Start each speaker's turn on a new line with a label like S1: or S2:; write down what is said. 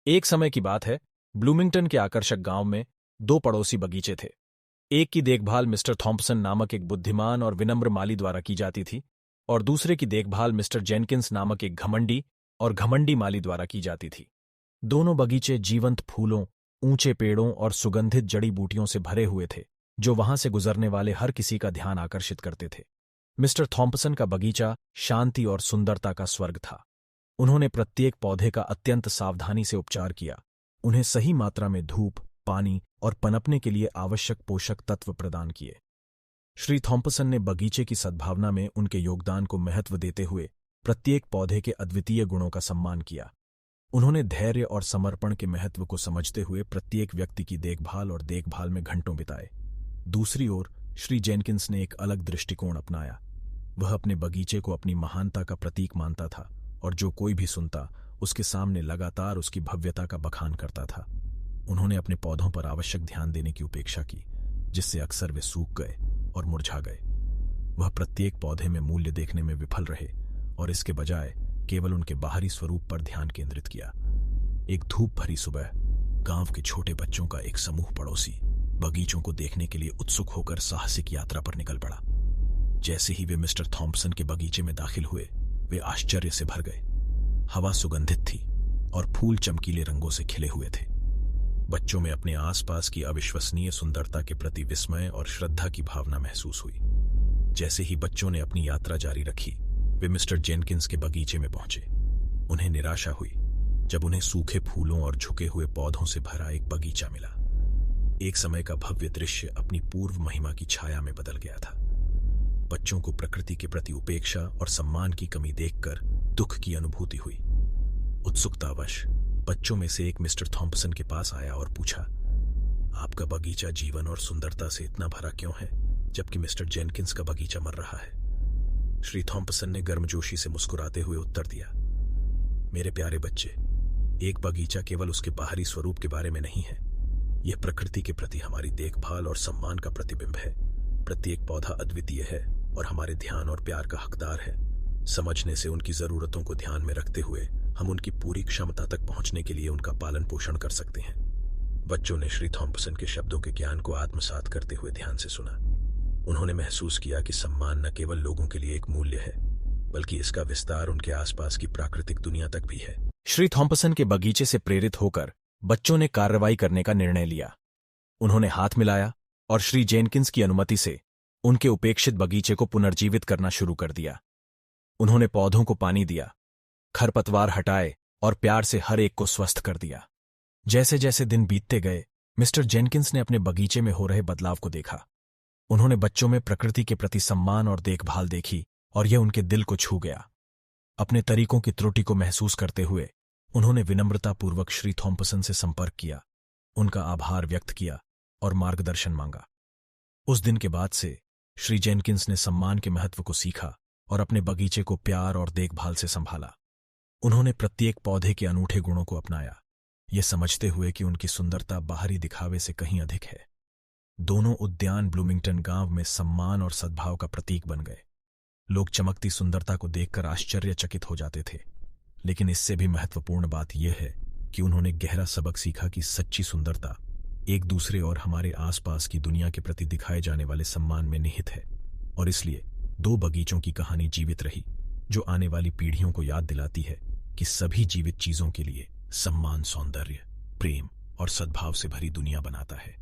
S1: एक समय की बात है, ब्लूमिंगटन के आकर्षक गांव में दो पड़ोसी बगीचे थे। एक की देखभाल मिस्टर थॉम्पसन नामक एक बुद्धिमान और विनम्र माली द्वारा की जाती थी और दूसरे की देखभाल मिस्टर जेनकिंस नामक एक घमंडी माली द्वारा की जाती थी। दोनों बगीचे जीवंत फूलों, ऊंचे पेड़ों और सुगंधित जड़ी बूटियों से भरे हुए थे, जो वहां से गुजरने वाले हर किसी का ध्यान आकर्षित करते थे। मिस्टर थॉम्पसन का बगीचा शांति और सुंदरता का स्वर्ग था। उन्होंने प्रत्येक पौधे का अत्यंत सावधानी से उपचार किया, उन्हें सही मात्रा में धूप, पानी और पनपने के लिए आवश्यक पोषक तत्व प्रदान किए। श्री थॉम्पसन ने बगीचे की सद्भावना में उनके योगदान को महत्व देते हुए प्रत्येक पौधे के अद्वितीय गुणों का सम्मान किया। उन्होंने धैर्य और समर्पण के महत्व को समझते हुए प्रत्येक व्यक्ति की देखभाल में घंटों बिताए। दूसरी ओर श्री जेनकिंस ने एक अलग दृष्टिकोण अपनाया। वह अपने बगीचे को अपनी महानता का प्रतीक मानता था और जो कोई भी सुनता उसके सामने लगातार उसकी भव्यता का बखान करता था। उन्होंने अपने पौधों पर आवश्यक ध्यान देने की उपेक्षा की, जिससे अक्सर वे सूख गए और मुरझा गए। वह प्रत्येक पौधे में मूल्य देखने में विफल रहे और इसके बजाय केवल उनके बाहरी स्वरूप पर ध्यान केंद्रित किया। एक धूप भरी सुबह गांव के छोटे बच्चों का एक समूह पड़ोसी बगीचों को देखने के लिए उत्सुक होकर साहसिक यात्रा पर निकल पड़ा। जैसे ही वे मिस्टर थॉम्पसन के बगीचे में दाखिल हुए, वे आश्चर्य से भर गए। हवा सुगंधित थी और फूल चमकीले रंगों से खिले हुए थे। बच्चों में अपने आसपास की अविश्वसनीय सुंदरता के प्रति विस्मय और श्रद्धा की भावना महसूस हुई। जैसे ही बच्चों ने अपनी यात्रा जारी रखी, वे मिस्टर जेनकिंस के बगीचे में पहुंचे। उन्हें निराशा हुई जब उन्हें सूखे फूलों और झुके हुए पौधों से भरा एक बगीचा मिला। एक समय का भव्य दृश्य अपनी पूर्व महिमा की छाया में बदल गया था। बच्चों को प्रकृति के प्रति उपेक्षा और सम्मान की कमी देखकर दुख की अनुभूति हुई। उत्सुकतावश बच्चों में से एक मिस्टर थॉम्पसन के पास आया और पूछा, आपका बगीचा जीवन और सुंदरता से इतना भरा क्यों है, जबकि मिस्टर जेनकिंस का बगीचा मर रहा है? श्री थॉम्पसन ने गर्मजोशी से मुस्कुराते हुए उत्तर दिया, मेरे प्यारे बच्चे, एक बगीचा केवल उसके बाहरी स्वरूप के बारे में नहीं है। यह प्रकृति के प्रति हमारी देखभाल और सम्मान का प्रतिबिंब है। प्रत्येक पौधा अद्वितीय है और हमारे ध्यान और प्यार का हकदार है। समझने से उनकी जरूरतों को ध्यान में रखते हुए हम उनकी पूरी क्षमता तक पहुंचने के लिए उनका पालन पोषण कर सकते हैं। बच्चों ने श्री थॉम्पसन के शब्दों के ज्ञान को आत्मसात करते हुए ध्यान से सुना। उन्होंने महसूस किया कि सम्मान न केवल लोगों के लिए एक मूल्य है, बल्कि इसका विस्तार उनके आसपास की प्राकृतिक दुनिया तक भी है। श्री थॉम्पसन के बगीचे से प्रेरित होकर बच्चों ने कार्रवाई करने का निर्णय लिया। उन्होंने हाथ मिलाया और श्री जेनकिंस की अनुमति से उनके उपेक्षित बगीचे को पुनर्जीवित करना शुरू कर दिया। उन्होंने पौधों को पानी दिया, खरपतवार हटाए और प्यार से हर एक को स्वस्थ कर दिया। जैसे जैसे दिन बीतते गए, मिस्टर जेनकिंस ने अपने बगीचे में हो रहे बदलाव को देखा। उन्होंने बच्चों में प्रकृति के प्रति सम्मान और देखभाल देखी और यह उनके दिल को छू गया। अपने तरीकों की त्रुटि को महसूस करते हुए उन्होंने विनम्रतापूर्वक श्री थॉम्पसन से संपर्क किया, उनका आभार व्यक्त किया और मार्गदर्शन मांगा। उस दिन के बाद से श्री जेनकिंस ने सम्मान के महत्व को सीखा और अपने बगीचे को प्यार और देखभाल से संभाला। उन्होंने प्रत्येक पौधे के अनूठे गुणों को अपनाया, ये समझते हुए कि उनकी सुंदरता बाहरी दिखावे से कहीं अधिक है। दोनों उद्यान ब्लूमिंगटन गांव में सम्मान और सद्भाव का प्रतीक बन गए। लोग चमकती सुंदरता को देखकर आश्चर्यचकित हो जाते थे, लेकिन इससे भी महत्वपूर्ण बात यह है कि उन्होंने गहरा सबक सीखा कि सच्ची सुंदरता एक दूसरे और हमारे आसपास की दुनिया के प्रति दिखाए जाने वाले सम्मान में निहित है। और इसलिए दो बगीचों की कहानी जीवित रही, जो आने वाली पीढ़ियों को याद दिलाती है कि सभी जीवित चीजों के लिए सम्मान, सौंदर्य, प्रेम और सद्भाव से भरी दुनिया बनाता है।